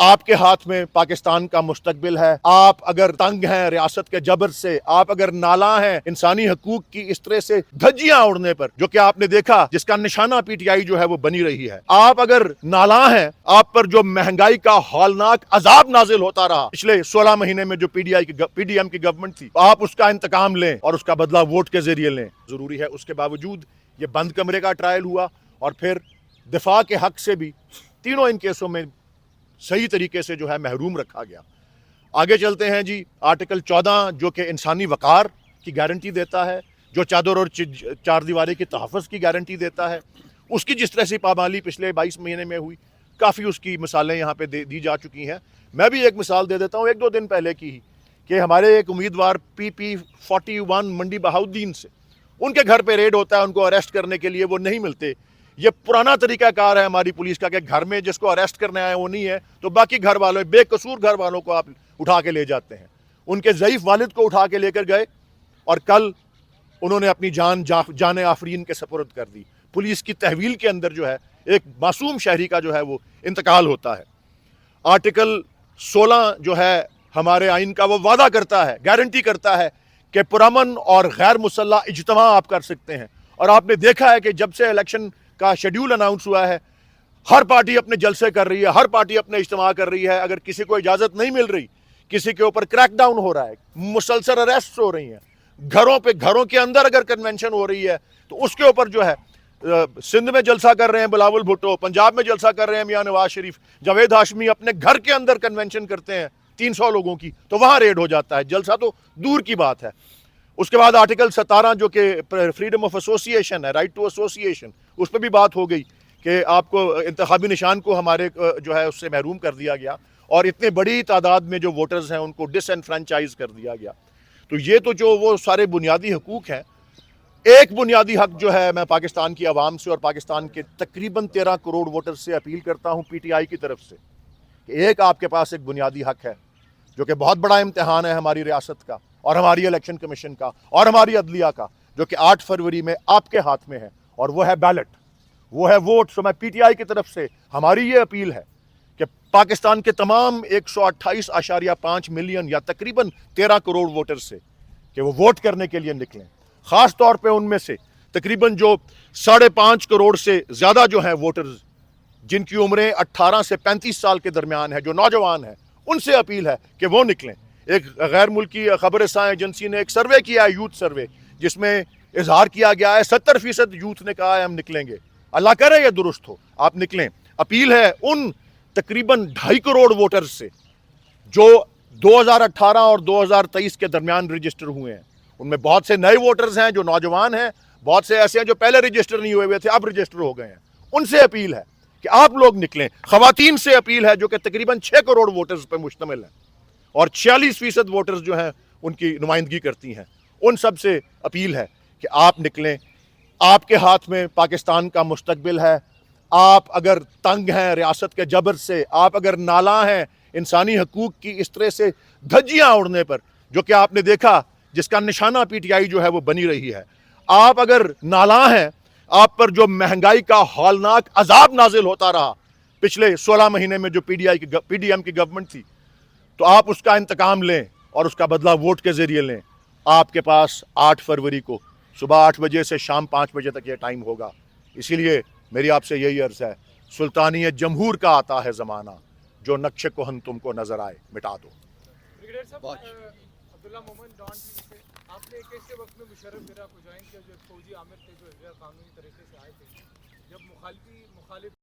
آپ کے ہاتھ میں پاکستان کا مستقبل ہے. آپ اگر تنگ ہیں ریاست کے جبر سے، آپ اگر نالاں ہیں انسانی حقوق کی اس طرح سے دھجیاں اڑنے پر، جو کہ آپ نے دیکھا جس کا نشانہ پی ٹی آئی جو ہے وہ بنی رہی ہے، آپ اگر نالاں ہیں، آپ پر جو مہنگائی کا ہولناک عذاب نازل ہوتا رہا پچھلے 16 مہینے میں جو پی ڈی ایم کی گورنمنٹ تھی، آپ اس کا انتقام لیں اور اس کا بدلہ ووٹ کے ذریعے لیں. ضروری ہے. اس کے باوجود یہ بند کمرے کا ٹرائل ہوا اور پھر دفاع کے حق سے بھی تینوں ان کیسوں میں صحیح طریقے سے جو ہے محروم رکھا گیا. آگے چلتے ہیں جی. آرٹیکل 14 جو کہ انسانی وقار کی گارنٹی دیتا ہے، جو چادر اور چار دیواری کے تحفظ کی گارنٹی دیتا ہے، اس کی جس طرح سے پامالی پچھلے 22 مہینے میں ہوئی، کافی اس کی مثالیں یہاں پہ دی جا چکی ہیں. میں بھی ایک مثال دے دیتا ہوں 1-2 دن پہلے کی ہی، کہ ہمارے ایک امیدوار PP 41 منڈی بہاؤدین سے، ان کے گھر پہ ریڈ ہوتا ہے، ان کو اریسٹ کرنے کے لیے وہ نہیں ملتے. یہ پرانا طریقہ کار ہے ہماری پولیس کا کہ گھر میں جس کو اریسٹ کرنے آئے وہ نہیں ہے تو باقی گھر والوں، بے قصور گھر والوں کو آپ اٹھا کے لے جاتے ہیں. ان کے ضعیف والد کو اٹھا کے لے کر گئے اور کل انہوں نے اپنی جان آفرین کے سپرد کر دی. پولیس کی تحویل کے اندر جو ہے ایک معصوم شہری کا جو ہے وہ انتقال ہوتا ہے. آرٹیکل 16 جو ہے ہمارے آئین کا وہ وعدہ کرتا ہے، گارنٹی کرتا ہے کہ پرامن اور غیر مسلح اجتماع آپ کر سکتے ہیں. اور آپ نے دیکھا ہے کہ جب سے الیکشن کا شیڈیول اناؤنس ہوا ہے، ہر پارٹی اپنے جلسے کر رہی ہے، ہر پارٹی اپنے اجتماع کر رہی ہے. اگر کسی کو اجازت نہیں مل رہی، کسی کے اوپر کریک ڈاؤن ہو رہا ہے، مسلسل اریسٹ ہو رہی ہیں، گھروں کے اندر اگر کنونشن ہو رہی ہے تو اس کے اوپر جو ہے سندھ میں جلسہ کر رہے ہیں بلاول بھٹو، پنجاب میں جلسہ کر رہے ہیں میاں نواز شریف، جاوید ہاشمی اپنے گھر کے اندر کنونشن کرتے ہیں 300 لوگوں کی تو وہاں ریڈ ہو جاتا ہے. جلسہ تو دور کی بات ہے. اس کے بعد آرٹیکل 17 جو کہ فریڈم آف ایسوسیشن ہے، رائٹ ٹو ایسوسیشن، اس پہ بھی بات ہو گئی کہ آپ کو انتخابی نشان کو ہمارے جو ہے اس سے محروم کر دیا گیا اور اتنے بڑی تعداد میں جو ووٹرز ہیں ان کو ڈس انفرینچائز کر دیا گیا. تو یہ تو جو وہ سارے بنیادی حقوق ہیں. ایک بنیادی حق جو ہے میں پاکستان کی عوام سے اور پاکستان کے تقریباً 13 کروڑ ووٹر سے اپیل کرتا ہوں PTI کی طرف سے کہ ایک آپ کے پاس ایک بنیادی حق ہے جو کہ بہت بڑا امتحان ہے ہماری ریاست کا اور ہماری الیکشن کمیشن کا اور ہماری عدلیہ کا، جو کہ 8 فروری میں آپ کے ہاتھ میں ہے، اور وہ ہے بیلٹ، وہ ہے ووٹ. سو میں PTI کی طرف سے ہماری یہ اپیل ہے کہ پاکستان کے تمام 128.5 ملین یا تقریباً 13 کروڑ ووٹر سے کہ وہ ووٹ کرنے کے لیے نکلیں. خاص طور پہ ان میں سے تقریباً جو 5.5 کروڑ سے زیادہ جو ہیں ووٹرز جن کی عمریں 18 سے 35 سال کے درمیان ہے، جو نوجوان ہیں، ان سے اپیل ہے کہ وہ نکلیں. ایک غیر ملکی خبر رساں ایجنسی نے ایک سروے کیا ہے، یوتھ سروے، جس میں اظہار کیا گیا ہے 70% یوتھ نے کہا ہے ہم نکلیں گے. اللہ کرے یہ درست ہو، آپ نکلیں. اپیل ہے ان تقریباً 2.5 کروڑ ووٹرز سے جو 2018 اور 2023 کے درمیان رجسٹر ہوئے ہیں. ان میں بہت سے نئے ووٹرز ہیں جو نوجوان ہیں، بہت سے ایسے ہیں جو پہلے رجسٹر نہیں ہوئے تھے اب رجسٹر ہو گئے ہیں. ان سے اپیل ہے کہ آپ لوگ نکلیں. خواتین سے اپیل ہے جو کہ تقریباً 6 کروڑ ووٹرز پہ مشتمل ہیں اور 46% ووٹرز جو ہیں ان کی نمائندگی کرتی ہیں. ان سب سے اپیل ہے کہ آپ نکلیں. آپ کے ہاتھ میں پاکستان کا مستقبل ہے. آپ اگر تنگ ہیں ریاست کے جبر سے، آپ اگر نالاں ہیں انسانی حقوق کی اس طرح سے دھجیاں اڑنے پر، جو کہ آپ نے دیکھا جس کا نشانہ PTI جو ہے وہ بنی رہی ہے، آپ اگر نالاں ہیں، آپ پر جو مہنگائی کا ہولناک عذاب نازل ہوتا رہا پچھلے 16 مہینے میں جو PDM کی گورنمنٹ تھی، تو آپ اس کا انتقام لیں اور اس کا بدلہ ووٹ کے ذریعے لیں. آپ کے پاس 8 فروری کو صبح 8 بجے سے شام 5 بجے تک یہ ٹائم ہوگا. اسی لیے میری آپ سے یہی عرض ہے، سلطانیت جمہور کا آتا ہے زمانہ، جو نقش کہن تم کو نظر آئے مٹا دو. بریگیڈیئر صاحب، عبداللہ مومن ڈان ٹی وی سے آپ نے ایک ایسے وقت میں مشرف عراق کو جوائن کیا جو ایک فوجی عامر تھے جو غیر قانونی طریقے سے آئے تھے، جب مخالف